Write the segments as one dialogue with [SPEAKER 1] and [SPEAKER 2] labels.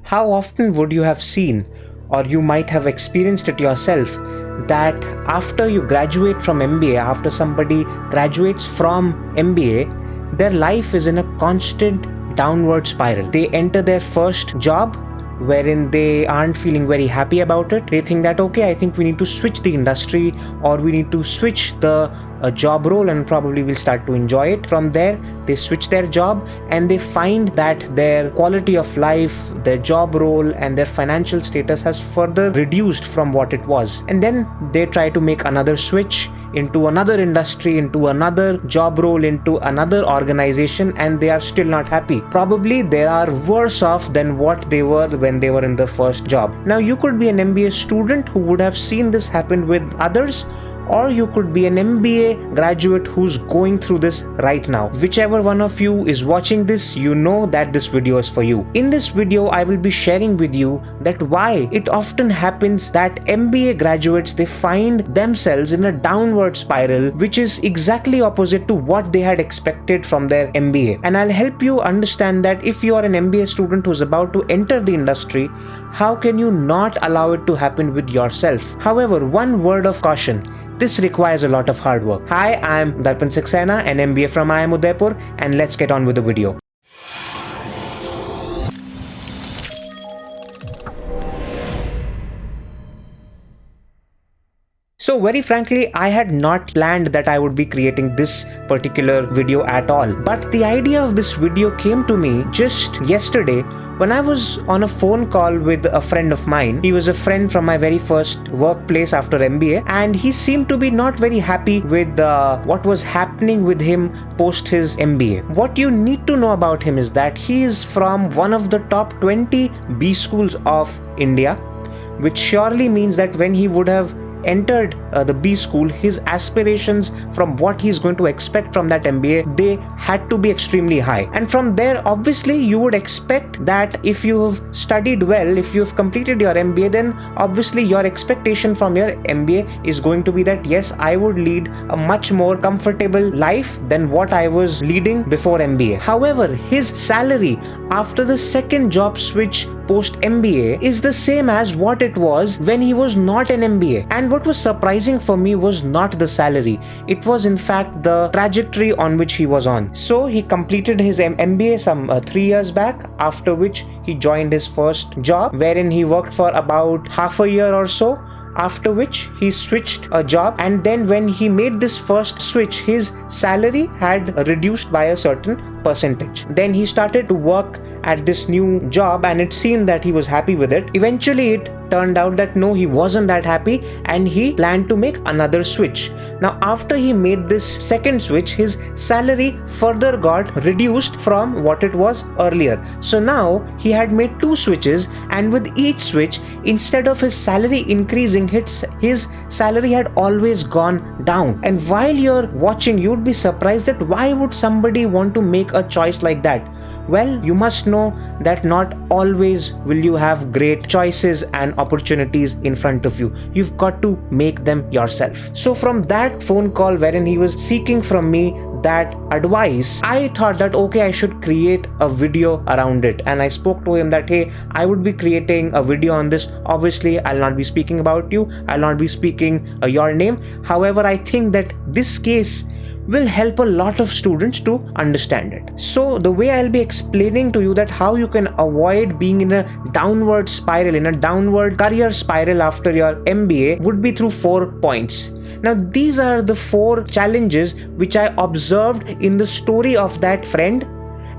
[SPEAKER 1] How often would you have seen, or you might have experienced it yourself, that after you graduate from MBA, after somebody graduates from MBA, their life is in a constant downward spiral. They enter their first job wherein they aren't feeling very happy about it. They think that, okay, I think we need to switch the industry, or we need to switch the job role, and probably will start to enjoy it. From there, they switch their job and they find that their quality of life, their job role, and their financial status has further reduced from what it was. And then they try to make another switch into another industry, into another job role, into another organization, and they are still not happy. Probably they are worse off than what they were when they were in the first job. Now, you could be an MBA student who would have seen this happen with others, or you could be an MBA graduate who's going through this right now. Whichever one of you is watching this, you know that this video is for you. In this video, I will be sharing with you that why it often happens that MBA graduates, they find themselves in a downward spiral, which is exactly opposite to what they had expected from their MBA. And I'll help you understand that if you are an MBA student who's about to enter the industry, how can you not allow it to happen with yourself? However, one word of caution: this requires a lot of hard work. Hi, I'm Darpan Saxena, an MBA from IIM Udaipur, and let's get on with the video. So very frankly, I had not planned that I would be creating this particular video at all. But the idea of this video came to me just yesterday when I was on a phone call with a friend of mine. He was a friend from my very first workplace after MBA, and he seemed to be not very happy with what was happening with him post his MBA. What you need to know about him is that he is from one of the top 20 B schools of India, which surely means that when he would have entered the B school, his aspirations from what he's going to expect from that MBA, they had to be extremely high. And from there, obviously, you would expect that if you have studied well, if you have completed your MBA, then obviously your expectation from your MBA is going to be that, yes, I would lead a much more comfortable life than what I was leading before MBA. However, his salary after the second job switch post MBA is the same as what it was when he was not an MBA. And what was surprising for me was not the salary, it was in fact the trajectory on which he was on. So he completed his MBA some 3 years back, after which he joined his first job, wherein he worked for about half a year or so, after which he switched a job. And then when he made this first switch, his salary had reduced by a certain percentage. Then he started to work at this new job, and it seemed that he was happy with it. Eventually it turned out that no, he wasn't that happy, and he planned to make another switch. Now, after he made this second switch, his salary further got reduced from what it was earlier. So now he had made 2 switches, and with each switch, instead of his salary increasing, his salary had always gone down. And while you're watching, you'd be surprised that why would somebody want to make a choice like that? Well, you must know that not always will you have great choices and opportunities in front of you. You've got to make them yourself. So from that phone call wherein he was seeking from me that advice, I thought that okay, I should create a video around it. And I spoke to him that, hey, I would be creating a video on this. Obviously, I'll not be speaking about you, I'll not be speaking your name. However, I think that this case will help a lot of students to understand it. So the way I'll be explaining to you that how you can avoid being in a downward spiral, in a downward career spiral after your MBA, would be through 4 points. Now, these are the 4 challenges which I observed in the story of that friend.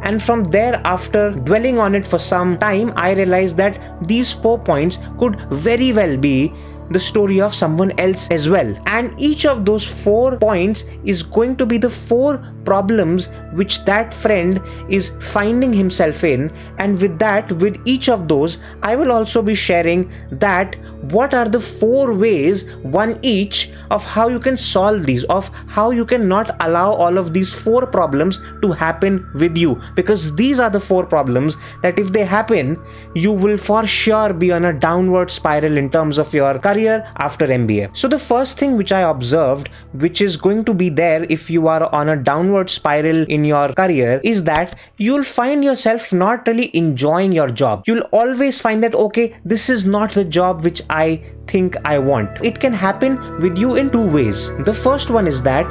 [SPEAKER 1] And from there, after dwelling on it for some time, I realized that these 4 points could very well be the story of someone else as well. And each of those 4 points is going to be the 4 problems which that friend is finding himself in. And with each of those, I will also be sharing that what are the 4 ways, one each, of how you can solve these, of how you can not allow all of these 4 problems to happen with you, because these are the 4 problems that if they happen, you will for sure be on a downward spiral in terms of your career after MBA. So the first thing which I observed, which is going to be there if you are on a downward spiral in your career, is that you'll find yourself not really enjoying your job. You'll always find that, okay, this is not the job which I think I want. It can happen with you in 2 ways. The first one is that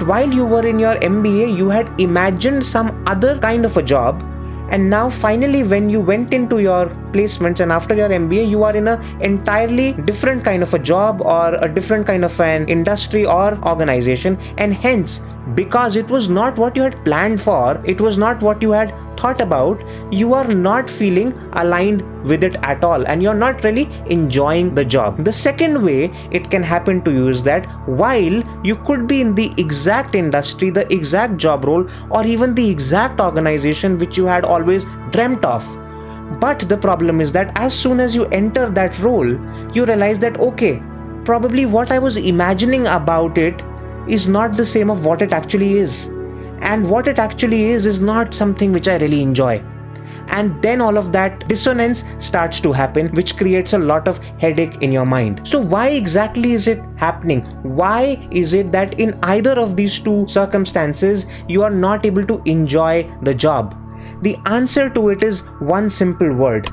[SPEAKER 1] while you were in your MBA, you had imagined some other kind of a job, and now finally when you went into your placements and after your MBA, you are in an entirely different kind of a job or a different kind of an industry or organization, and hence, because it was not what you had planned for, it was not what you had thought about, you are not feeling aligned with it at all, and you're not really enjoying the job. The second way it can happen to you is that while you could be in the exact industry, the exact job role, or even the exact organization which you had always dreamt of, but the problem is that as soon as you enter that role, you realize that, okay, probably what I was imagining about it is not the same of what it actually is. And what it actually is not something which I really enjoy. And then all of that dissonance starts to happen, which creates a lot of headache in your mind. So why exactly is it happening? Why is it that in either of these 2 circumstances, you are not able to enjoy the job? The answer to it is one simple word: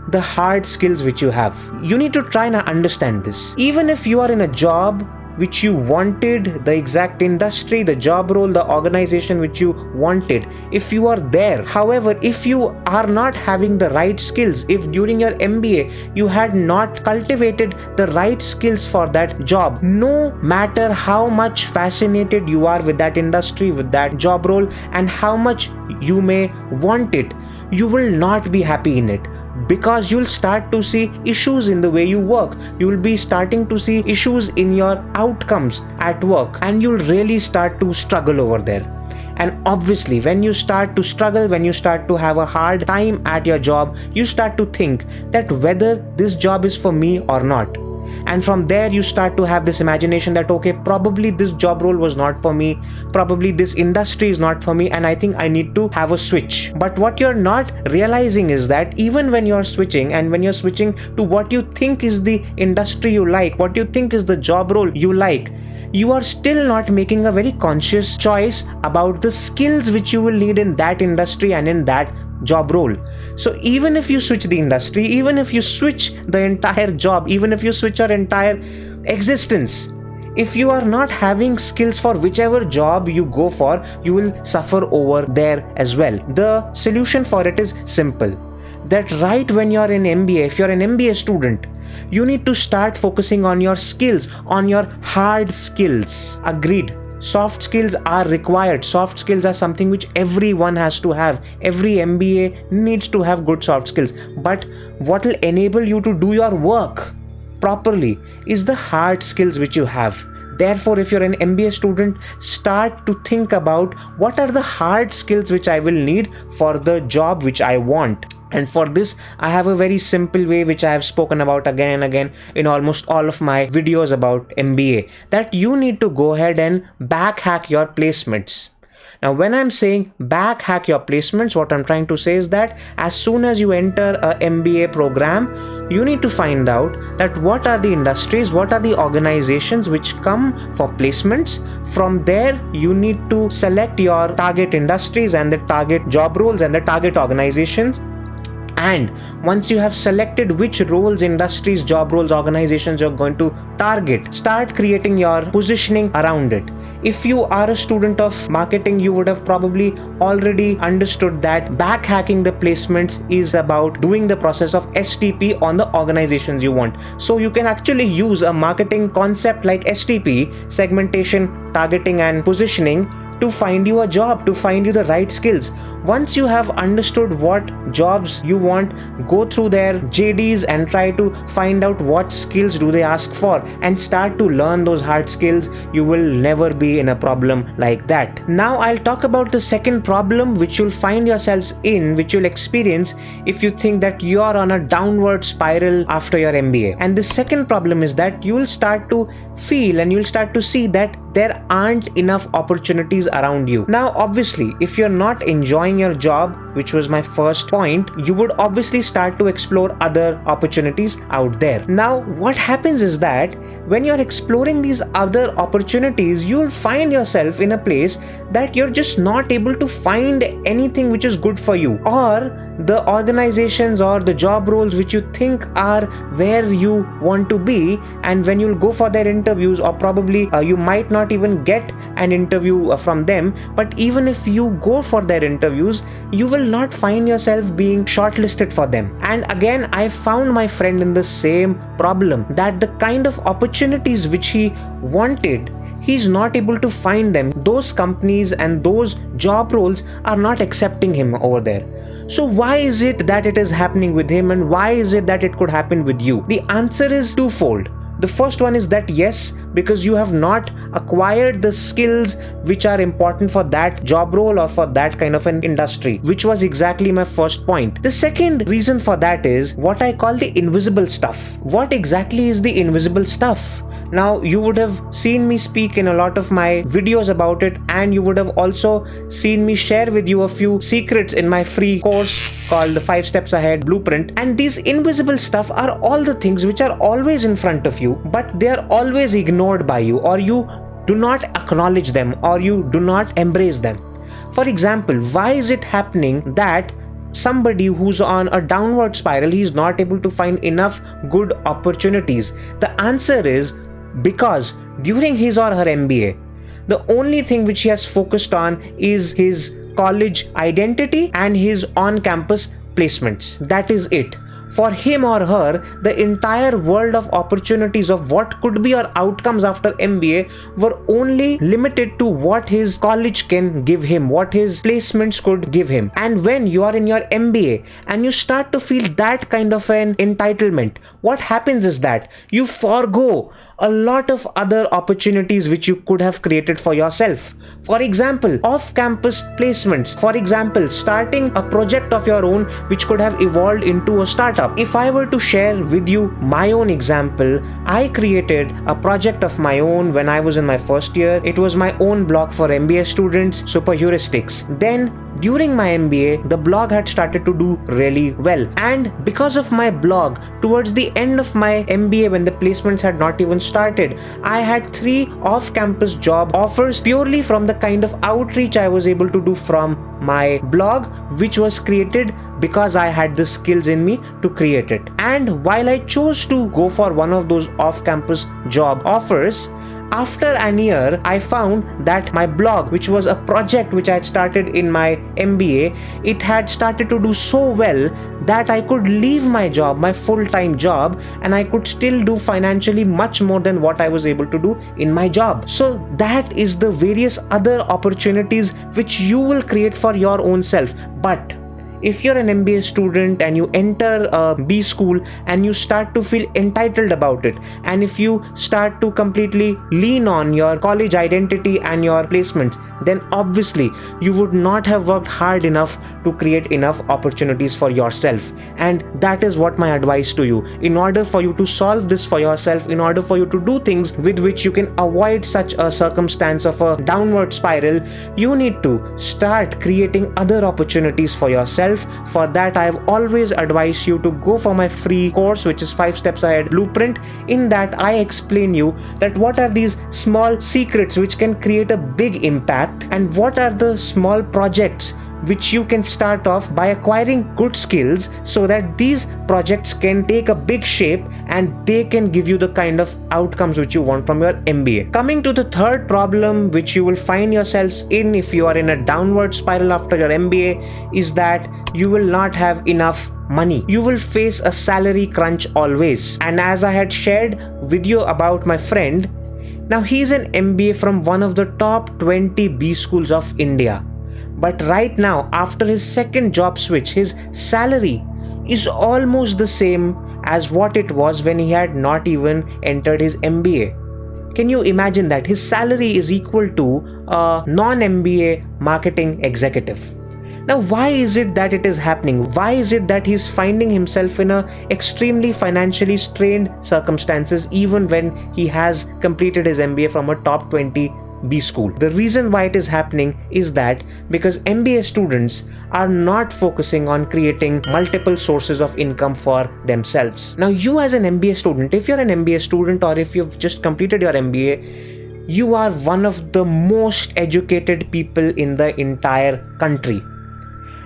[SPEAKER 1] the hard skills which you have. You need to try and understand this. Even if you are in a job which you wanted, the exact industry, the job role, the organization which you wanted, if you are there, however, if you are not having the right skills, if during your MBA you had not cultivated the right skills for that job, no matter how much fascinated you are with that industry, with that job role, and how much you may want it, you will not be happy in it. Because you'll start to see issues in the way you work, you will be starting to see issues in your outcomes at work, and you'll really start to struggle over there. And obviously, when you start to struggle, when you start to have a hard time at your job, you start to think that whether this job is for me or not. And from there you start to have this imagination that, okay, probably this job role was not for me, probably this industry is not for me, and I think I need to have a switch. But what you're not realizing is that even when you're switching, and when you're switching to what you think is the industry you like, what you think is the job role you like, you are still not making a very conscious choice about the skills which you will need in that industry and in that job role. So even if you switch the industry, even if you switch the entire job, even if you switch your entire existence, if you are not having skills for whichever job you go for, you will suffer over there as well. The solution for it is simple. That right when you're in MBA, if you're an MBA student, you need to start focusing on your skills, on your hard skills. Agreed. Soft skills are required. Soft skills are something which everyone has to have. Every MBA needs to have good soft skills. But what will enable you to do your work properly is the hard skills which you have. Therefore, if you're an MBA student, start to think about what are the hard skills which I will need for the job which I want. And for this, I have a very simple way which I have spoken about again and again in almost all of my videos about MBA, that you need to go ahead and backhack your placements. Now, when I'm saying backhack your placements, what I'm trying to say is that as soon as you enter a MBA program, you need to find out that what are the industries, what are the organizations which come for placements. From there, you need to select your target industries and the target job roles and the target organizations. And once you have selected which roles, industries, job roles, organizations you're going to target, start creating your positioning around it. If you are a student of marketing, you would have probably already understood that backhacking the placements is about doing the process of STP on the organizations you want. So you can actually use a marketing concept like STP, segmentation, targeting and positioning, to find you a job, to find you the right skills. Once you have understood what jobs you want, go through their JDs and try to find out what skills do they ask for and start to learn those hard skills. You will never be in a problem like that. Now I'll talk about the second problem which you'll find yourselves in, which you'll experience if you think that you're on a downward spiral after your MBA. And the second problem is that you'll start to feel and you'll start to see that there aren't enough opportunities around you. Now, obviously, if you're not enjoying your job, which was my first point, you would obviously start to explore other opportunities out there. Now, what happens is that when you're exploring these other opportunities, you'll find yourself in a place that you're just not able to find anything which is good for you, or the organizations or the job roles which you think are where you want to be, and when you'll go for their interviews, or probably you might not even get an interview from them, but even if you go for their interviews, you will not find yourself being shortlisted for them. And again, I found my friend in the same problem, that the kind of opportunities which he wanted, he's not able to find them. Those companies and those job roles are not accepting him over there. So why is it that it is happening with him, and why is it that it could happen with you? The answer is twofold. The first one is that yes, because you have not acquired the skills which are important for that job role or for that kind of an industry, which was exactly my first point. The second reason for that is what I call the invisible stuff. What exactly is the invisible stuff? Now, you would have seen me speak in a lot of my videos about it, and you would have also seen me share with you a few secrets in my free course called the 5 Steps Ahead Blueprint. And these invisible stuff are all the things which are always in front of you, but they are always ignored by you, or you do not acknowledge them, or you do not embrace them. For example, why is it happening that somebody who's on a downward spiral, he's not able to find enough good opportunities? The answer is because during his or her MBA, the only thing which he has focused on is his college identity and his on-campus placements. That is it. For him or her, the entire world of opportunities of what could be our outcomes after MBA were only limited to what his college can give him, what his placements could give him. And when you are in your MBA and you start to feel that kind of an entitlement, what happens is that you forego a lot of other opportunities which you could have created for yourself. For example, off-campus placements. For example, starting a project of your own which could have evolved into a startup. If I were to share with you my own example, I created a project of my own when I was in my first year. It was my own blog for MBA students, Super Heuristics. Then during my MBA, the blog had started to do really well. And because of my blog, towards the end of my MBA, when the placements had not even started, I had 3 off-campus job offers purely from the kind of outreach I was able to do from my blog, which was created because I had the skills in me to create it. And while I chose to go for one of those off-campus job offers, after an year, I found that my blog, which was a project which I had started in my MBA, it had started to do so well that I could leave my job, my full-time job, and I could still do financially much more than what I was able to do in my job. So that is the various other opportunities which you will create for your own self. But if you're an MBA student and you enter a B school and you start to feel entitled about it, and if you start to completely lean on your college identity and your placements, then obviously you would not have worked hard enough to create enough opportunities for yourself. And that is what my advice to you. In order for you to solve this for yourself, in order for you to do things with which you can avoid such a circumstance of a downward spiral, you need to start creating other opportunities for yourself. For that, I have always advised you to go for my free course, which is 5 Steps Ahead Blueprint. In that, I explain you that what are these small secrets which can create a big impact, and what are the small projects which you can start off by acquiring good skills, so that these projects can take a big shape and they can give you the kind of outcomes which you want from your MBA. Coming to the third problem which you will find yourselves in if you are in a downward spiral after your MBA is that you will not have enough money. You will face a salary crunch always. And as I had shared video about my friend, now he's an MBA from one of the top 20 B schools of India. But right now, after his second job switch, his salary is almost the same as what it was when he had not even entered his MBA. Can you imagine that? His salary is equal to a non-MBA marketing executive. Now, why is it that it is happening? Why is it that he's finding himself in a extremely financially strained circumstances even when he has completed his MBA from a top 20 B school? The reason why it is happening is that because MBA students are not focusing on creating multiple sources of income for themselves. Now, you as an MBA student, if you're an MBA student or if you've just completed your MBA, you are one of the most educated people in the entire country.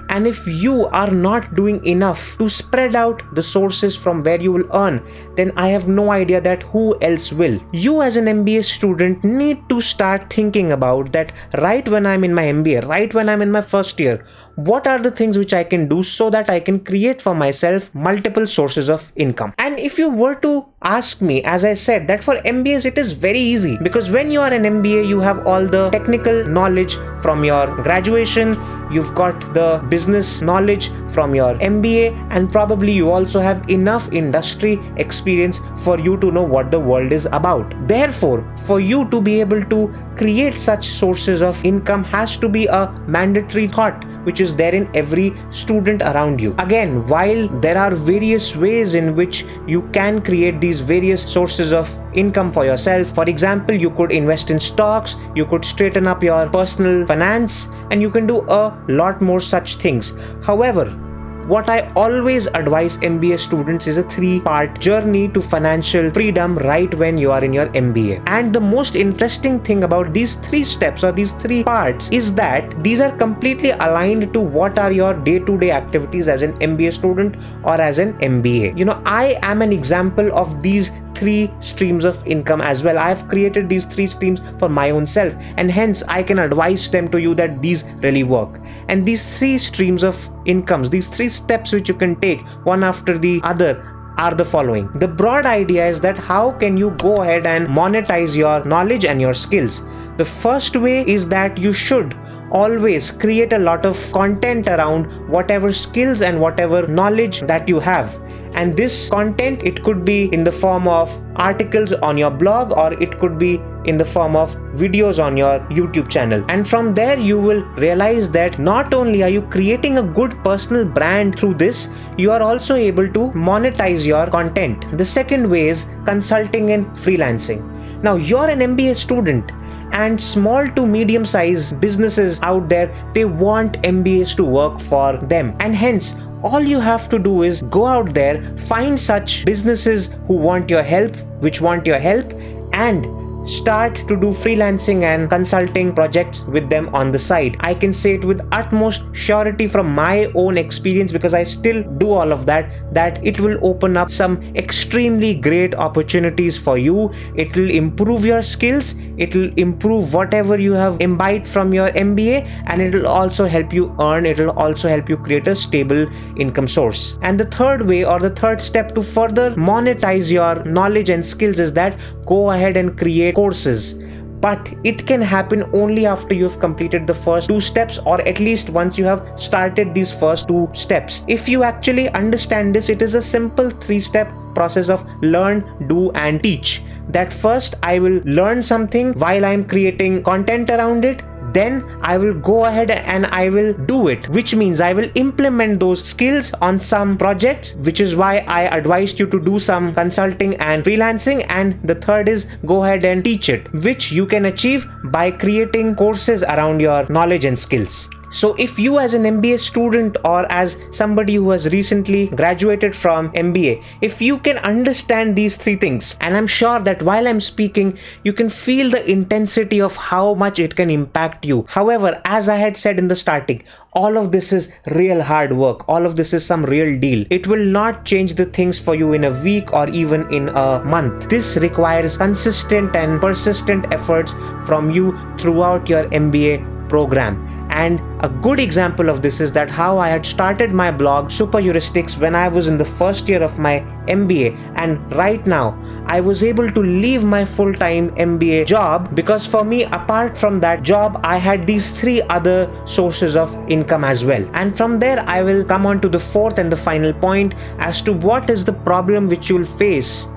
[SPEAKER 1] And if you are not doing enough to spread out the sources from where you will earn, then I have no idea that who else will. You as an MBA student need to start thinking about that right when I'm in my MBA, right when I'm in my first year, what are the things which I can do so that I can create for myself multiple sources of income. And if you were to ask me, as I said, that for MBAs it is very easy, because when you are an MBA, you have all the technical knowledge from your graduation, you've got the business knowledge from your MBA, and probably you also have enough industry experience for you to know what the world is about. Therefore, for you to be able to create such sources of income has to be a mandatory thought which is there in every student around you. Again, while there are various ways in which you can create these various sources of income for yourself, for example, you could invest in stocks, you could straighten up your personal finance, and you can do a lot more such things. However, what I always advise MBA students is a 3-part journey to financial freedom right when you are in your MBA. And the most interesting thing about these 3 steps or these 3 parts is that these are completely aligned to what are your day-to-day activities as an MBA student or as an MBA. You know, I am an example of these 3 streams of income as well. I have created these 3 streams for my own self, and hence I can advise them to you that these really work. And these 3 streams of incomes, these 3 steps which you can take one after the other, are the following. The broad idea is that how can you go ahead and monetize your knowledge and your skills. The first way is that you should always create a lot of content around whatever skills and whatever knowledge that you have. And this content, it could be in the form of articles on your blog, or it could be in the form of videos on your YouTube channel. And from there you will realize that not only are you creating a good personal brand through this, you are also able to monetize your content. The second way is consulting and freelancing. Now, you're an MBA student, and small to medium sized businesses out there, they want MBAs to work for them, and hence all you have to do is go out there, find such businesses who want your help, and start to do freelancing and consulting projects with them on the side. I can say it with utmost surety from my own experience, because I still do all of that it will open up some extremely great opportunities for you. It will improve your skills, it will improve whatever you have imbibed from your MBA, and it will also help you earn, it will also help you create a stable income source. And the third way, or the third step to further monetize your knowledge and skills, is that go ahead and create courses. But it can happen only after you've completed the first 2 steps, or at least once you have started these first 2 steps. If you actually understand this, it is a simple 3-step process of learn, do, and teach. That first I will learn something while I'm creating content around it. Then I will go ahead and I will do it, which means I will implement those skills on some projects, which is why I advised you to do some consulting and freelancing. And the third is go ahead and teach it, which you can achieve by creating courses around your knowledge and skills. So if you as an MBA student, or as somebody who has recently graduated from MBA, if you can understand these 3 things, and I'm sure that while I'm speaking, you can feel the intensity of how much it can impact you. However, as I had said in the starting, all of this is real hard work. All of this is some real deal. It will not change the things for you in a week or even in a month. This requires consistent and persistent efforts from you throughout your MBA program. And a good example of this is that how I had started my blog Super Heuristics when I was in the first year of my MBA, and right now I was able to leave my full-time MBA job, because for me, apart from that job, I had these 3 other sources of income as well. And from there, I will come on to the fourth and the final point as to what is the problem which you'll face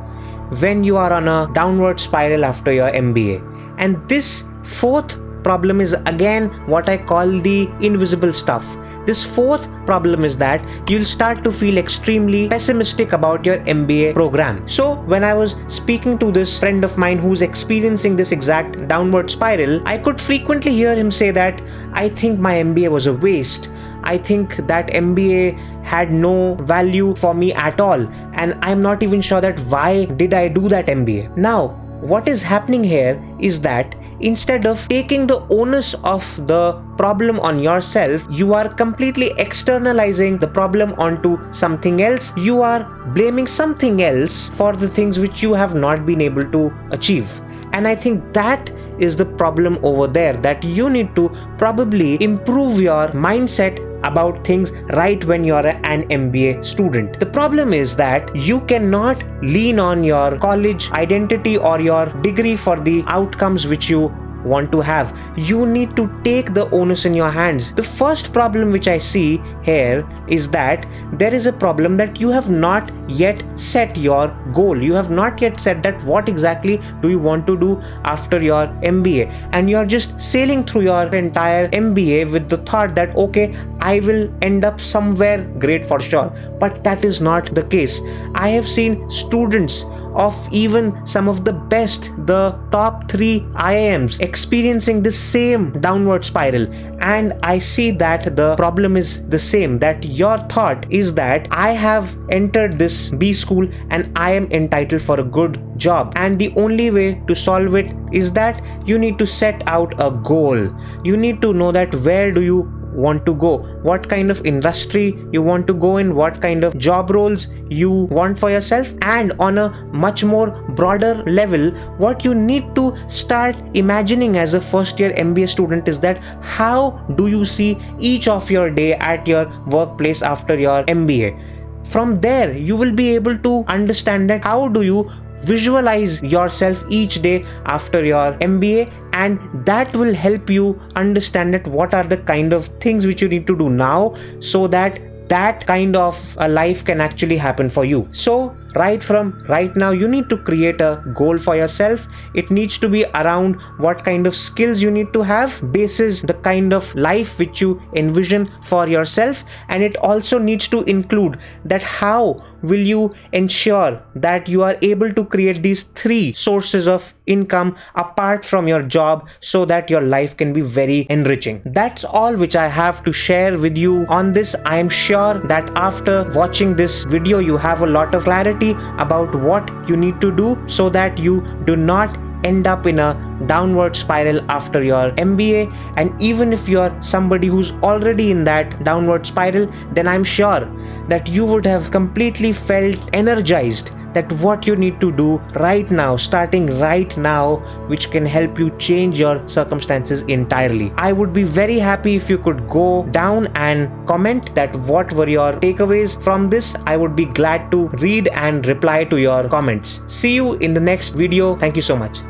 [SPEAKER 1] when you are on a downward spiral after your MBA. And this fourth problem is again what I call the invisible stuff. This fourth problem is that you'll start to feel extremely pessimistic about your MBA program. So when I was speaking to this friend of mine who's experiencing this exact downward spiral, I could frequently hear him say that, I think my MBA was a waste. I think that MBA had no value for me at all, and I'm not even sure that why did I do that MBA. Now, what is happening here is that instead of taking the onus of the problem on yourself, you are completely externalizing the problem onto something else. You are blaming something else for the things which you have not been able to achieve. And I think that is the problem over there, that you need to probably improve your mindset about things right when you're an MBA student. The problem is that you cannot lean on your college identity or your degree for the outcomes which you want to have. You need to take the onus in your hands. The first problem which I see here is that there is a problem that you have not yet set your goal. You have not yet said that what exactly do you want to do after your MBA, and you're just sailing through your entire MBA with the thought that okay, I will end up somewhere great for sure. But that is not the case. I have seen students of even some of the best, the top 3 IIMs experiencing the same downward spiral, and I see that the problem is the same, that your thought is that I have entered this B school and I am entitled for a good job, and the only way to solve it is that you need to set out a goal. You need to know that where do you want to go, what kind of industry you want to go in, what kind of job roles you want for yourself, and on a much more broader level, what you need to start imagining as a first year MBA student is that how do you see each of your day at your workplace after your MBA. From there, you will be able to understand that how do you visualize yourself each day after your MBA, and that will help you understand that what are the kind of things which you need to do now so that that kind of a life can actually happen for you. So right now you need to create a goal for yourself. It needs to be around what kind of skills you need to have basis the kind of life which you envision for yourself, and it also needs to include that how will you ensure that you are able to create these 3 sources of income apart from your job so that your life can be very enriching. That's all which I have to share with you on this. I am sure that after watching this video you have a lot of clarity about what you need to do so that you do not end up in a downward spiral after your MBA. And even if you're somebody who's already in that downward spiral, then I'm sure that you would have completely felt energized that what you need to do right now, starting right now, which can help you change your circumstances entirely. I would be very happy if you could go down and comment that what were your takeaways from this. I would be glad to read and reply to your comments. See you in the next video. Thank you so much.